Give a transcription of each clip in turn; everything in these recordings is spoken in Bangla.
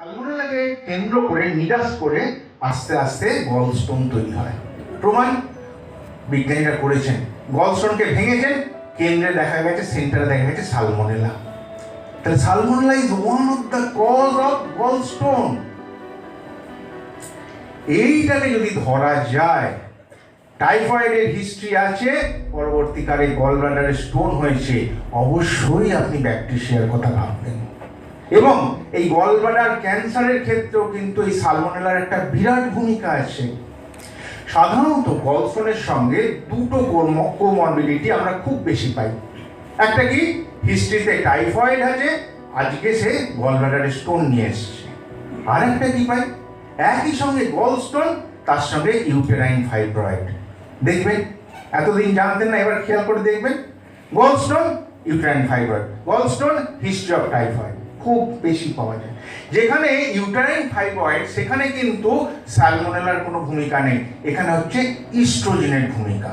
সালমোনেলাকে কেন্দ্র করে নিরাশ করে আস্তে আস্তে গলস্টোন তৈরি হয়। প্রমাণ বিজ্ঞানীরা করেছেন, গলস্টোনকে ভেঙেছেন, কেন্দ্রে দেখা গেছে, সেন্টারে দেখা গেছে সালমোনেলা। তাহলে salmonella is one of the cause of gallstone. এইটাকে যদি ধরা যায়, টাইফয়েডের হিস্ট্রি আছে, পরবর্তীকালে গল ব্লাডারে স্টোন হয়েছে, অবশ্যই আপনি ব্যাকটেরিয়ার কথা ভাববেন। এবং এই গল ব্লাডার ক্যান্সারের ক্ষেত্রেও কিন্তু এই সালমোনেলার একটা বিরাট ভূমিকা আছে। সাধারণত গলস্টোনের সঙ্গে দুটো কোমরবিডিটি আমরা খুব বেশি পাই। একটা কি, হিস্ট্রিতে টাইফয়েড আছে, আজকে সে গল ব্লাডারে স্টোন নিয়ে এসছে। আর একটা কি পাই, একই সঙ্গে গলস্টোন, তার সঙ্গে ইউটেরাইন ফাইব্রয়েড। দেখবেন, এতদিন জানতেন না, এবার খেয়াল করে দেখবেন, gallstone, uterine fibroid, gallstone, history of typhoid খুব বেশি পাওয়া যায়। যেখানে ইউটেরাইন ফাইব্রয়েড, সেখানে কিন্তু সালমোনেলার কোনো ভূমিকা নেই, এখানে হচ্ছে ইস্ট্রোজেনের ভূমিকা।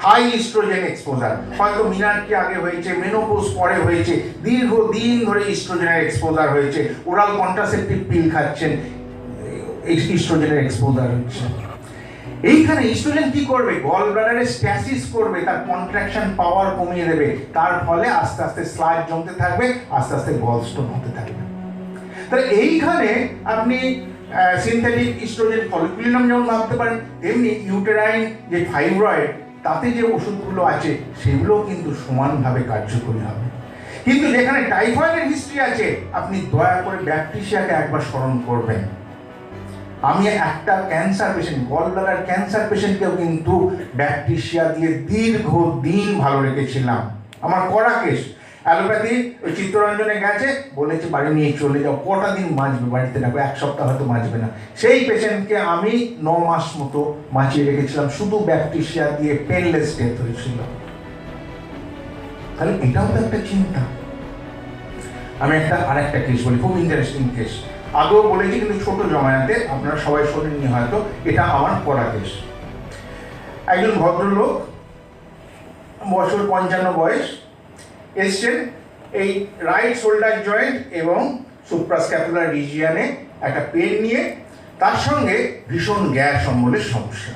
হাই ইস্ট্রোজেন এক্সপোজার, হয়তো মিনারকি আগে হয়েছে, মেনোপোজ পরে হয়েছে, দীর্ঘদিন ধরে ইস্ট্রোজেনের এক্সপোজার হয়েছে, ওরাল কন্ট্রাসেপটিভ পিল খাচ্ছেন, ইস্ট্রোজেনের এক্সপোজার হচ্ছে। এইখানে ইস্ট্রোজেন কি করবে, গল ব্লাডারে স্ট্যাসিস করবে, তার কন্ট্রাকশন পাওয়ার কমিয়ে দেবে, তার ফলে আস্তে আস্তে স্লাজ জমতে থাকবে, আস্তে আস্তে গলস্টোন হতে থাকবে। তাহলে এইখানে আপনি সিনথেটিক ইস্ট্রোজেন ফলিকুলিনাম যেমন ভাবতে পারেন, তেমনি ইউটেরাইন যে ফাইব্রয়েড, তাতে যে ওষুধগুলো আছে সেগুলোও কিন্তু সমানভাবে কার্যকরী হবে। কিন্তু যেখানে টাইফয়েডের হিস্ট্রি আছে, আপনি দয়া করে ব্যাকটেরিয়াকে একবার স্মরণ করবেন। আমি একটা cancer patient, gall bladder cancer পেশেন্টকেও কিন্তু ব্যাকটেরিয়া দিয়ে দীর্ঘদিন ভালো রেখেছিলাম। আমার কড়া কেস, অ্যালোপ্যাথি ওই চিত্তরঞ্জনে গেছে, বলেছে বাড়ি নিয়ে চলে যাও, কটা দিন বাঁচবে, বাড়িতে রাখবে, এক সপ্তাহ হয়তো বাঁচবে না। সেই পেশেন্টকে আমি 9 মাস মতো বাঁচিয়ে রেখেছিলাম, শুধু ব্যাকটেরিয়া দিয়ে, পেনলেস ডেথ হয়েছিল। তাহলে এটাও তো একটা চিন্তা। আমি আরেকটা কেস বলি, খুব ইন্টারেস্টিং কেস, আগেও বলেছি কিন্তু ছোট জমায়েতে, আপনারা সবাই শোনেননি হয়তো, এটা আমার পড়া কেস। একজন ভদ্রলোক, বছর 55 বয়স, এসছেন, এই রাইট শোল্ডার জয়েন্ট এবং সুপ্রাস্ক্যাপুলার রিজিয়ানে একটা পেন নিয়ে, তার সঙ্গে ভীষণ গ্যাস অম্বলের সমস্যা।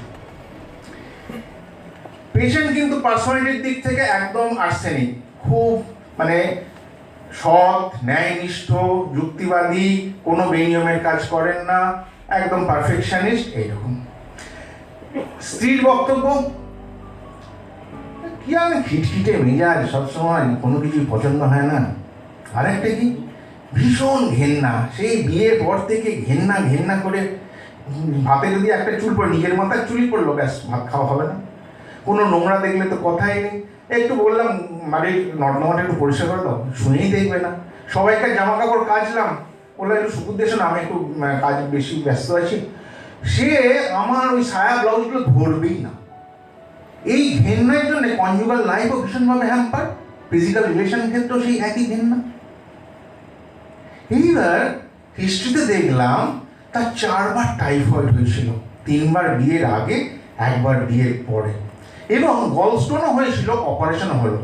পেশেন্ট কিন্তু পার্সোনালিটির দিক থেকে একদম আর্সেনিক, খুব সৎ, ন্যায়নিষ্ঠ, যুক্তিবাদী, কোনো বেনিয়মের কাজ করেন না, একদম পারফেকশনিস্ট এইরকম। স্ত্রীর বক্তব্য, কি আর খিটখিটে মেজাজ, সবসময় কোনো কিছুই পছন্দ হয় না। আরেকটা কি, ভীষণ ঘেন্না, সেই বিয়ের পর থেকে ঘেন্না করে, ভাতে যদি একটা চুল পড়ে, নিজের মাথার চুলই পড়লো, ব্যাস ভাত খাওয়া হবে না। কোনো নোংরা দেখলে তো কথাই নেই, একটু বললাম বাড়ির নর্দমাটা একটু পরিষ্কার করে দাও, শুনেই দেখবে না। সবাইকে জামা কাপড় কাচলাম, বললো একটু শুকুর দেশো না, আমি একটু কাজ বেশি ব্যস্ত আছি। সে আমার ওই সায়া ব্লাউজগুলো ধরবেই না। এই ঘেন্নার জন্য কনজুগাল লাইফও ভীষণভাবে হ্যাম্পার, ফিজিক্যাল রিলেশন ক্ষেত্রেও সেই একই ঘেন্না। এইবার হিস্ট্রিতে দেখলাম তার 4 বার টাইফয়েড হয়েছিল, 3 বার বিয়ের আগে, 1 বার বিয়ের পরে, এবং গলস্টোনও হয়েছিল, অপারেশনও হলো।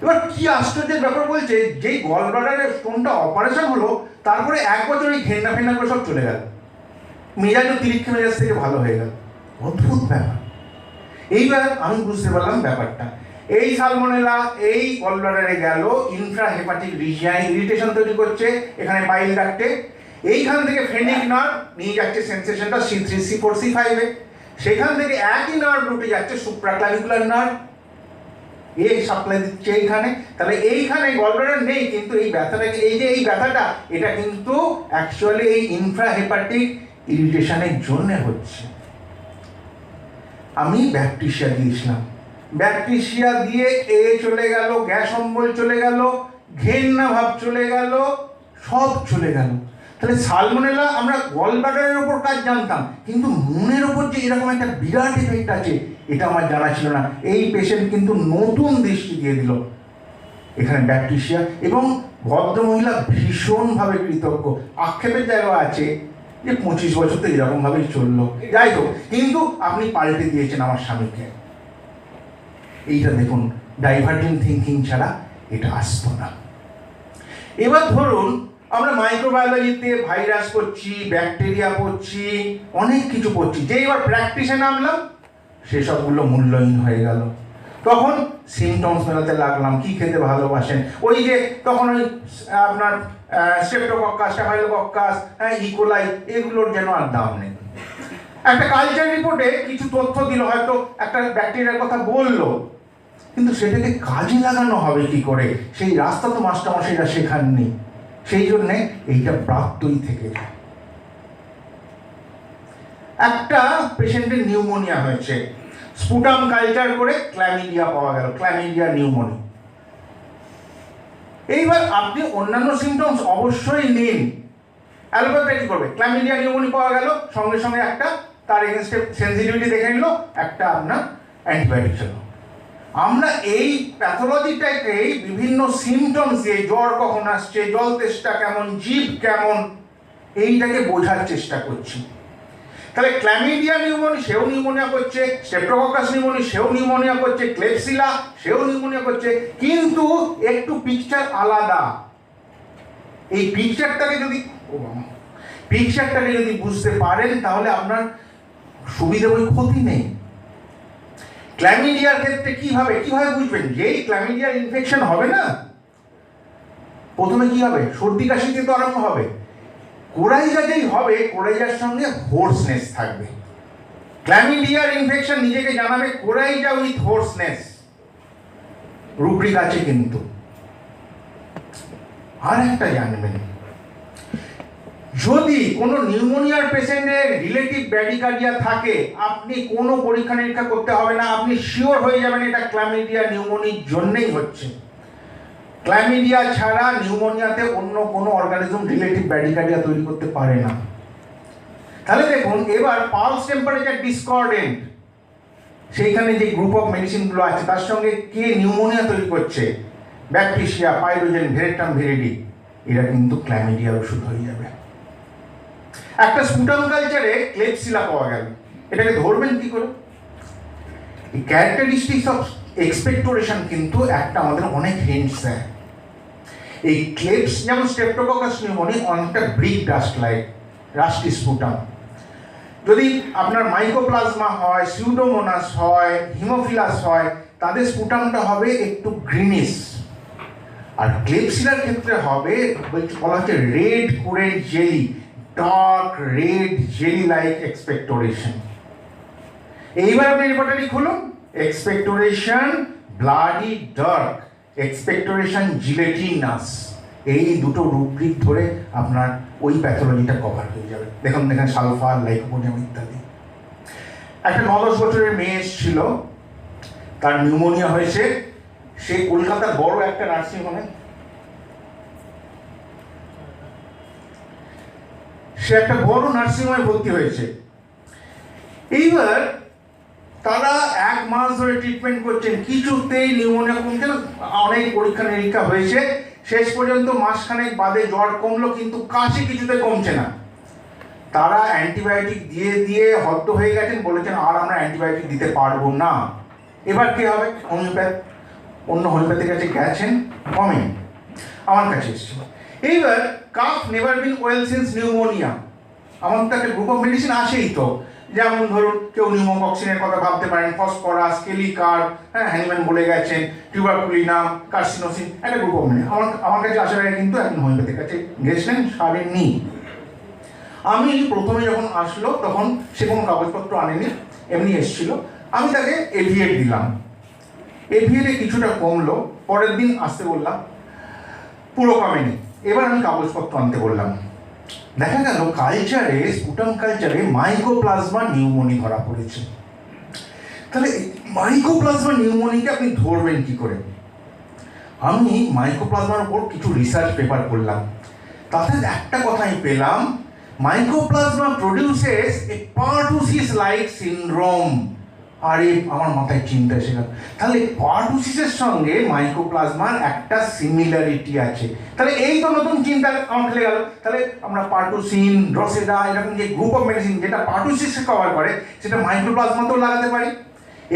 এবার কি আশ্চর্যের ব্যাপার বলছে, যেই গল ব্লাডারের স্টোনটা অপারেশন হলো, তারপরে 1 বছর এই ঘেন্না ফেন্না করে সব চলে গেল, মেজাজও তিরিক্ষে মেজাজ থেকে ভালো হয়ে গেল। অদ্ভুত ব্যাপার। এইবার আমি বুঝতে পারলাম ব্যাপারটা, এই সালমোনেলা এই গল ব্লাডারে গেল, ইনফ্রাহেপাটিক রিজিয়ানে ইরিটেশন তৈরি করছে, এখানে পাইল ডাক্টে, এইখান থেকে ফ্রেনিক নার্ভ নিয়ে যাচ্ছে সেন্সেশনটা C3 C4 C5 এ, সেখান থেকে একই নার্ভ রুটে যাচ্ছে সুপ্রাক্লাভিকুলার নার্ভ, এই সাপ্লাই দিচ্ছে এইখানে। তাহলে এইখানে গল ব্লাডার নেই, কিন্তু এই ব্যথাটাকে, এই ব্যথাটা, এটা কিন্তু অ্যাকচুয়ালি এই ইনফ্রাহেপাটিক ইরিটেশনের জন্য হচ্ছে। আমি ব্যাকটেরিয়া দিয়েছিলাম, ব্যাকটেরিয়া দিয়ে চলে গেল, গ্যাস অম্বল চলে গেল, ঘেন্না ভাব চলে গেল, সব চলে গেল। তাহলে সালমোনেলা আমরা গল ব্লাডারের ওপর কাজ জানতাম, কিন্তু মনের ওপর যে এরকম একটা বিরাট এফেক্ট আছে, এটা আমার জানা ছিল না। এই পেশেন্ট কিন্তু নতুন দৃষ্টি দিয়ে দিল এখানে ব্যাকটেরিয়া, এবং ভদ্রমহিলা ভীষণভাবে কৃতজ্ঞ। আক্ষেপের জায়গা আছে যে 25 বছর তো এরকমভাবেই চললো, যাই হোক, কিন্তু আপনি পাল্টে দিয়েছেন আমার স্বামীকে। এইটা দেখুন, ডাইভার্জেন্ট থিঙ্কিং ছাড়া এটা আসতো না। এবার ধরুন আমরা মাইক্রোবায়োলজিতে ভাইরাস পড়ছি, ব্যাকটেরিয়া পড়ছি, অনেক কিছু পড়ছি, যে এবার প্র্যাকটিসে নামলাম সেসবগুলো মূল্যহীন হয়ে গেল। তখন সিমটমস মেলাতে লাগলাম, কি খেতে ভালোবাসেন, ওই যে তখন ওই আপনার স্ট্রেপ্টোকক্কাস, স্ট্যাফাইলোকক্কাস, ইকোলাই, এগুলোর যেন আর দাম নেই। একটা কালচার রিপোর্টে কিছু তথ্য দিল, হয়তো একটা ব্যাকটেরিয়ার কথা বললো, কিন্তু সেটাকে কাজে লাগানো হবে কি করে, সেই রাস্তা তো মাস্টারমশাইরা শেখাননি। সেই জন্যে এইটা প্রাপ্তই থেকে যায়। একটা পেশেন্টের নিউমোনিয়া হয়েছে, স্পুটাম কালচার করে ক্ল্যামিডিয়া পাওয়া গেল, ক্ল্যামিডিয়া নিউমোনিয়া। এইবার আপনি অন্যান্য সিমটমস অবশ্যই নিন। অ্যালোপ্যাথিটা কি করবে, ক্ল্যামিডিয়া নিউমোনিয়া পাওয়া গেল, সঙ্গে সঙ্গে একটা তার এগেনস্টে সেন্সিটিভিটি দেখে নিল, একটা আপনার অ্যান্টিবায়োটিক ছিল। আমরা এই প্যাথোলজিটাকে বিভিন্ন সিমটমস দিয়ে, জ্বর কখন আসছে, জল তেষ্টা কেমন, জিভ কেমন, এইটাকে বোঝার চেষ্টা করছি। তাহলে ক্ল্যামিডিয়া নিউমোনিয়া, সেও নিউমোনিয়া করছে, স্ট্রেপ্টোকক্কাস নিউমোনিয়া, সেও নিউমোনিয়া করছে, ক্লেপসিলা, সেও নিউমোনিয়া করছে, কিন্তু একটু পিকচার আলাদা। এই পিকচারটাকে যদি বুঝতে পারেন তাহলে আপনার সুবিধা বই ক্ষতি নেই। ক্ল্যামিডিয়ার ক্ষেত্রে কিভাবে বুঝবেন, যেই ক্ল্যামিডিয়ার ইনফেকশন হবে না, প্রথমে কি হবে, সর্দি কাশিতে তো আরম্ভ হবে, কোরাইজা যেই হবে, কোরাইজার সঙ্গে হোর্সনেস থাকবে। ক্ল্যামিডিয়ার ইনফেকশন নিজেকে জানাবে কোরাইজা উইথ হোর্সনেস, রুব্রিক আছে। কিন্তু আর একটা জানবেন, যদি কোনো নিউমোনিয়ার পেশেন্টের রিলেটিভ ব্র্যাডিকার্ডিয়া থাকে, আপনি কোনো পরীক্ষা নিরীক্ষা করতে হবে না, আপনি শিওর হয়ে যাবেন এটা ক্ল্যামিডিয়া নিউমোনিয়ার জন্যই হচ্ছে। ক্ল্যামিডিয়া ছাড়া নিউমোনিয়াতে অন্য কোনো অর্গানিজম রিলেটিভ ব্র্যাডিকার্ডিয়া তৈরি করতে পারে না। তাহলে দেখুন, এবার পালস টেম্পারেচার ডিসকর্ডেন্ট, সেইখানে যে গ্রুপ অফ মেডিসিনগুলো আছে তার সঙ্গে কে নিউমোনিয়া তৈরি করছে, ব্যাকটেরিয়া, পাইরোজেন, ভেরেটাম ভিরিডি, এরা কিন্তু ক্ল্যামিডিয়ার ওষুধ হয়ে যাবে। একটা স্পুটাম কালচারে ক্লেপসিলা পাওয়া গেল, এটাকে ধরবেন কি করে? এই ক্যারেক্টারিস্টিক্স অফ এক্সপেক্টোরেশন কিন্তু একটা আমাদের অনেক হিন্টস দেয়। এই ক্লেপস যেমন স্ট্রেপ্টোকক্কাস নিউমোনিয়া অনেকটা brick dust like, rusty sputum. যদি আপনার মাইকোপ্লাজমা হয়, সিউডোমোনাস হয়, হিমোফিলাস হয়, তাদের স্পুটামটা হবে একটু গ্রিনিশ। আর ক্লেপসিলার ক্ষেত্রে হবে, বলা হচ্ছে red currant jelly, dark red jelly like expectoration. এইবার আপনি রিপোর্টারি খুলুন, এক্সপেক্টোরেশন ব্লাডি ডার্ক, এক্সপেক্টোরেশন জিলেটিনাস, এই দুটো রুব্রিক ধরে আপনার ওই প্যাথোলজিটা কভার হয়ে যাবে। দেখুন এখানে সালফার, লাইকোপোডিয়াম ইত্যাদি। একটা 9-10 বছরের মেয়ে এসেছিল, তার নিউমোনিয়া হয়েছে, সে কলকাতার বড় একটা নার্সিংহোমে, ভর্তি হয়েছে। এইবার তারা 1 মাস ধরে ট্রিটমেন্ট করছেন, কিছুতেই নিউমোনিয়া কমছে না, অনেক পরীক্ষা নিরীক্ষা হয়েছে, শেষ পর্যন্ত মাসখানেক বাদে জ্বর কমলো, কিন্তু কাশি কিছুতে কমছে না। তারা অ্যান্টিবায়োটিক দিয়ে দিয়ে হদ্দ হয়ে গেছেন, বলেছেন আর আমরা অ্যান্টিবায়োটিক দিতে পারবো না। এবার কি হবে, হোমিওপ্যাথ, অন্য হোমিওপ্যাথির কাছে গেছেন, কমেন, আমার কাছে এসেছিল। এইবার calf never been well since pneumonia, আমার তো একটা গ্রুপ অফ মেডিসিন আসেই তো, যেমন ধরুন কেউ নিউমোকক্সিনের কথা ভাবতে পারেন, ফসফরাস, কেলিকার, হ্যানিম্যান বলে গেছেন, টিউবারকুলিনাম, কার্সিনোসিন, একটা গ্রুপ অফ মেডিসিন। আমার কাছে আসার আগে কিন্তু এখন হোমিওপ্যাথির কাছে গেছিলেন, সারেননি। আমি প্রথমে যখন আসলো তখন সে কোনো কাগজপত্র আনেনি, এমনি এসেছিল। আমি তাকে এভিয়েট দিলাম, এভিয়েটে কিছুটা কমলো, পরের দিন আসতে বললাম, পুরো কমেনি। এবার আমি কাগজপত্র আনতে বললাম, দেখা গেল কালচারে, স্পুটাম কালচারে মাইকোপ্লাজমা নিউমোনিয়া ধরা পড়েছে। তাহলে মাইকোপ্লাজমা নিউমোনিয়াকে আপনি ধরবেন কি করে? আমি মাইকোপ্লাজমার উপর কিছু রিসার্চ পেপার করলাম, তাতে একটা কথা আমি পেলাম, মাইকোপ্লাজমা প্রডিউসেস এ পার্টুসিস লাইক সিনড্রোম। আরে আমার মাথায় চিন্তা এসে গেল, তাহলে পার্টুসিসের সঙ্গে মাইকোপ্লাজমার একটা সিমিলারিটি আছে। তাহলে এই তো নতুন চিন্তা আমার খেলে গেল। তাহলে আমরা পার্টুসিন, ড্রসেডা, এরকম যে গ্রুপ অফ মেডিসিন যেটা পার্টুসিসকে কভার করে, সেটা মাইক্রোপ্লাজমাতেও লাগাতে পারি।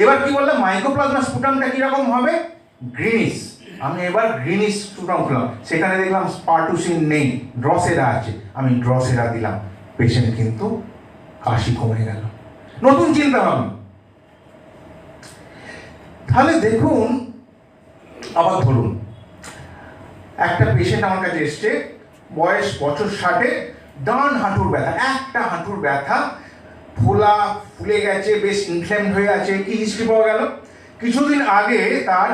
এবার কি বললাম, মাইক্রোপ্লাজমা স্পুটামটা কীরকম হবে, গ্রিনিশ, আমি এবার গ্রিনিশ স্পুটাম খেলাম, সেখানে দেখলাম স্পার্টুসিন নেই, ড্রসেরা আছে, আমি ড্রসেরা দিলাম, পেশেন্ট কিন্তু কাশি কমে গেল। নতুন চিন্তা ভাবনা। তাহলে দেখুন, আবার ধরুন একটা পেশেন্ট আমার কাছে এসছে, বয়স বছর 60, ডান হাঁটুর ব্যথা, একটা হাঁটুর ব্যথা, ফোলা ফুলে গেছে, বেশ ইনফ্লেমড হয়ে আছে। কি হিস্ট্রি পাওয়া গেল? কিছুদিন আগে তার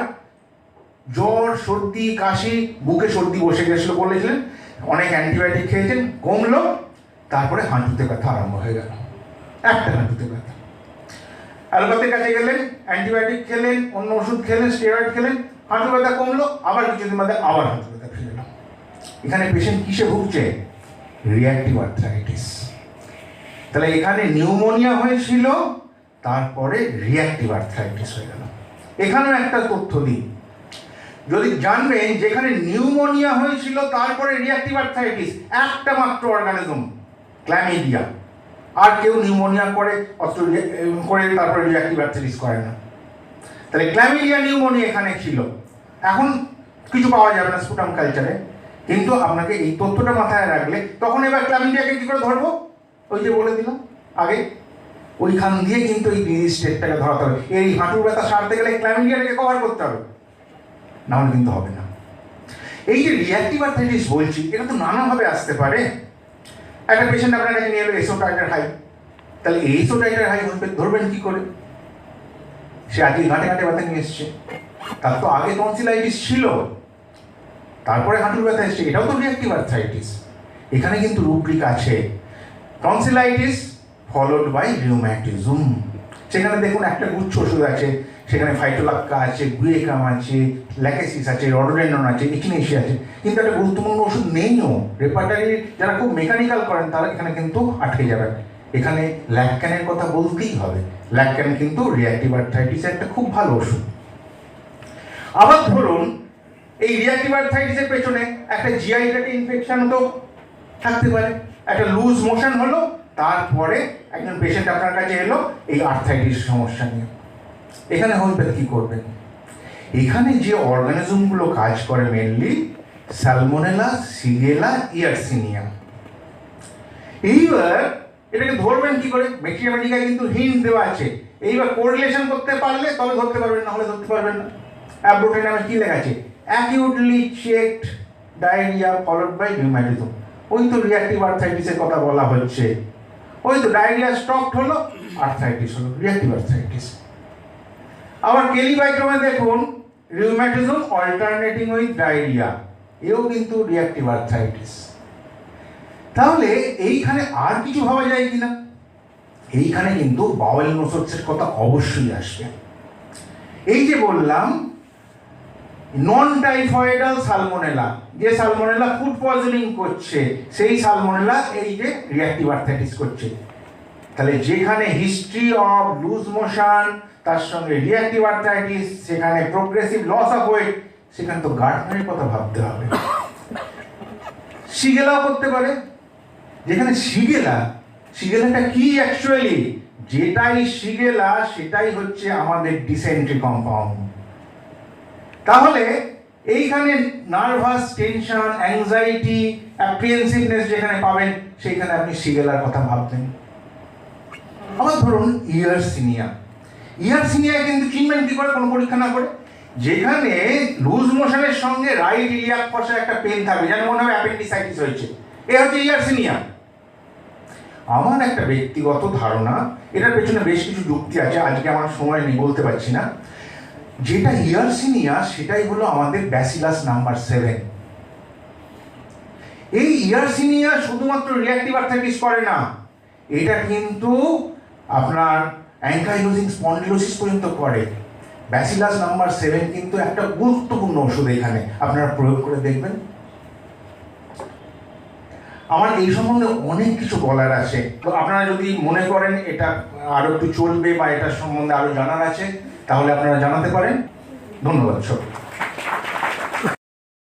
জ্বর, সর্দি, কাশি, বুকে সর্দি বসে গেছিল বলেছিলেন, অনেক অ্যান্টিবায়োটিক খেয়েছেন, কমলো, তারপরে হাঁটুতে ব্যথা আরম্ভ হয়ে গেল, একটা হাঁটুতে ব্যথা। অ্যালোপ্যাথির কাছে গেলেন, অ্যান্টিবায়োটিক খেলেন, অন্য ওষুধ খেলেন, স্টেরয়েড খেলেন, হাঁটু ব্যথা কমলো, আবার কিছুদিন বাদে আবার হাঁটু ব্যথা ফিরে এলো। এখানে পেশেন্ট কিসে ভুগছে? Reactive arthritis. তাহলে এখানে নিউমোনিয়া হয়েছিল, তারপরে রিঅ্যাক্টিভ আর্থ্রাইটিস হয়ে গেল। এখানেও একটা তথ্য দিই, যদি জানবেন যেখানে নিউমোনিয়া হয়েছিল তারপরে রিঅ্যাক্টিভ আর্থ্রাইটিস, একটা মাত্র অর্গানিজম, ক্ল্যামিডিয়া। আর কেউ নিউমোনিয়া করে তারপরে রিঅ্যাক্টিভ আর্থ্রাইটিস করে না। তাহলে ক্ল্যামিডিয়া নিউমোনিয়া এখানে ছিল। এখন কিছু পাওয়া যাবে না স্পুটাম কালচারে, কিন্তু আপনাকে এই তথ্যটা মাথায় রাখলে তখন এবার ক্ল্যামিডিয়াকে কী করে ধরবো? ওই যে বলে দিলাম আগে, ওইখান দিয়ে কিন্তু এই ডিজিজ স্টেটটাকে ধরাতে হবে। এই হাঁটুর ব্যথা সারতে গেলে ক্ল্যামিডিয়াটাকে কভার করতে হবে, নাহলে কিন্তু হবে না। এই যে রিঅ্যাক্টিভ আর্থ্রাইটিস বলছি, এটা তো নানাভাবে আসতে পারে। একটা পেশেন্ট আপনার কাছে নিয়ে এলো এসোটাইটার হাই, তাহলে এসোটাইটার হাই ধরবেন কি করে? সে আজকে ঘাটে ঘাটে ব্যথা নিয়ে এসছে, তার তো আগে টনসিলাইটিস ছিল, তারপরে হাঁটুর ব্যথা এসছে, এটাও তো রিঅ্যাক্টিভ আর্থ্রাইটিস। এখানে কিন্তু রুব্রিক আছে, টনসিলাইটিস ফলোড বাই রিউম্যাটিজম। সেখানে দেখুন একটা গুচ্ছ ওষুধ আছে, সেখানে ফাইটোলাক্কা আছে, গুয়েকাম আছে, ল্যাকেসিস আছে, রডোডেন্ড্রন আছে, ইচিনেশিয়া আছে, কিন্তু একটা গুরুত্বপূর্ণ ওষুধ নেইও। রেপার্টারি যারা খুব মেকানিক্যাল করেন তারা এখানে কিন্তু আটকে যাবেন। এখানে ল্যাকক্যানের কথা বলতেই হবে। ল্যাকক্যান কিন্তু রিঅ্যাক্টিভ আর্থ্রাইটিসের একটা খুব ভালো ওষুধ। আবার ধরুন এই রিঅ্যাক্টিভ আর্থ্রাইটিসের পেছনে একটা জিআই ট্র্যাক্ট ইনফেকশন তো থাকতে পারে, একটা লুজ মোশন হলো, তারপরে একজন পেশেন্ট আপনার কাছে এলো এই আর্থ্রাইটিস সমস্যা নিয়ে। এখানে হোমিওপ্যাথি কী করবেন? এখানে যে অর্গানিজমগুলো কাজ করে মেনলি সালমোনেলা, শিগেলা, ইয়ারসিনিয়া। এইবার এটাকে ধরবেন কি করে? ব্যাকটেরিয়া মেডিকায় কিন্তু হিন্ট দেওয়া আছে, এইবার কোরিলেশন করতে পারলে তবে ধরতে পারবেন, না হলে ধরতে পারবেন না। অ্যাব্রোটে নামে কী লেখা আছে? Acutely checked diarrhoea followed by rheumatism. ওই তো রিঅ্যাক্টিভ আর্থ্রাইটিসের কথা বলা হচ্ছে, ওই তো ডায়রিয়া স্টপড হলো, আর্থ্রাইটিস হলো, রিঅ্যাক্টিভ আর্থ্রাইটিস। আবার কেলিবাইটমে দেখুন রিউম্যাটিজম অল্টারনেটিং উইথ ডায়রিয়া, এও কিন্তু রিঅ্যাক্টিভ আর্থ্রাইটিস। তাহলে এইখানে আর কিছু ভাবা যায় কিনা? এইখানে কিন্তু বাওয়েল নোসোটসের কথা অবশ্যই আসবে। এই যে বললাম নন টাইফয়েডাল সালমোনেলা, যে সালমোনেলা ফুড পয়জনিং করছে, সেই সালমোনেলা এই যে রিঅ্যাক্টিভ আর্থ্রাইটিস করছে। তাহলে যেখানে হিস্ট্রি অফ লুজ মোশন, তার সঙ্গে রিঅ্যাক্টিভ আর্থ্রাইটিস, সেখানে প্রোগ্রেসিভ লস অফ ওয়েট, সেখানে তো গার্ডনারের কথা ভাবতে হবে। শিগেলাও করতে পারে, যেখানে শিগেলাটা কি অ্যাকচুয়ালি? যেটাই শিগেলা সেটাই হচ্ছে আমাদের ডিসেন্ট্রি কম্পাউন্ড। তাহলে এইখানে নার্ভাস টেনশন, অ্যাংজাইটি, অ্যাপ্রিহেনসিভনেস যেখানে পাবেন, সেইখানে আপনি শিগেলার কথা ভাববেন। আবার ধরুন ইয়ারসিনিয়ায় কিন্তু চিনবেন কি করে কোনো পরীক্ষা না করে? যেখানে লুজ মোশনের সঙ্গে রাইট ইলিয়াক ফসে একটা পেন থাকবে, যেন মনে হবে অ্যাপেন্ডিসাইটিস হয়েছে, এ হচ্ছে ইয়ারসিনিয়া। আমার একটা ব্যক্তিগত ধারণা, এটার পেছনে বেশ কিছু যুক্তি আছে, আজকে আমার সময় নেই বলতে পারছি না। যেটা ইয়ারসিনিয়া সেটাই হলো আমাদের ব্যাসিলাস নাম্বার 7। এই ইয়ারসিনিয়া শুধুমাত্র রিঅ্যাক্টিভ আর্থ্রাইটিস করে না, এটা কিন্তু আপনার অ্যাঙ্কাইলোজিং স্পন্ডিলোসিস পর্যন্ত করে। ব্যাসিলাস নাম্বার 7 কিন্তু একটা গুরুত্বপূর্ণ ওষুধ, এখানে আপনারা প্রয়োগ করে দেখবেন। আমার এই সম্বন্ধে অনেক কিছু বলার আছে, তো আপনারা যদি মনে করেন এটা আরও একটু চলবে বা এটার সম্বন্ধে আরও জানার আছে, তাহলে আপনারা জানাতে পারেন। ধন্যবাদ সবাই।